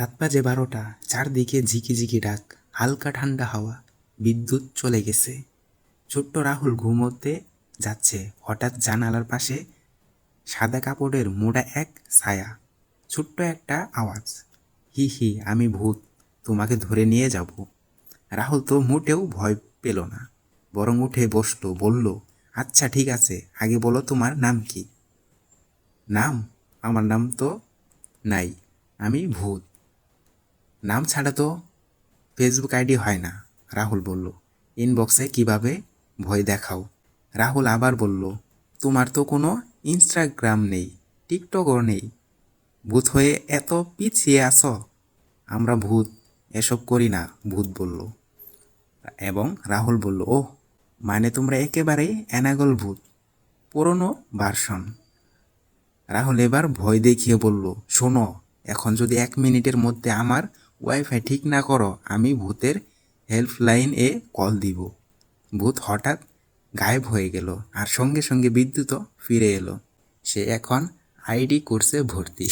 রাত বাজে 12টা, চারদিকে ঝিকিঝিকি ডাক, হালকা ঠান্ডা হাওয়া, বিদ্যুৎ চলে গেছে। ছোট্ট রাহুল ঘুমোতে যাচ্ছে, হঠাৎ জানালার পাশে সাদা কাপড়ের মোড়া এক ছায়া, ছোট্ট একটা আওয়াজ, হি হি আমি ভূত, তোমাকে ধরে নিয়ে যাব। রাহুল তো মোটেও ভয় পেল না, বরং উঠে বসলো, বলল, আচ্ছা ঠিক আছে, আগে বলো তোমার নাম কি? নাম? আমার নাম তো নাই, আমি ভূত। নাম ছাড়া তো ফেসবুক আইডি হয় না, রাহুল বলল। ইনবক্সে কিভাবে ভয় দেখাও? রাহুল আবার বলল, তোমার তো কোনো ইনস্টাগ্রাম নেই, টিকটকও নেই, ভূত হয়ে এত পিছিয়ে আসো। আমরা ভূত এসব করি না, ভূত বলল। এবং রাহুল বলল, ওহ, মানে তোমরা একেবারেই অ্যানাগল ভূত, পুরনো ভার্সন। রাহুল এবার ভয় দেখিয়ে বলল, শোনো, এখন যদি 1 মিনিটের মধ্যে আমার ওয়াইফাই ঠিক না করো, আমি ভূতের হেল্পলাইন এ কল দিব। ভূত হঠাৎ গায়েব হয়ে গেল, আর সঙ্গে সঙ্গে বিদ্যুৎও ফিরে এলো। সে এখন আইডি কোর্সে ভর্তি।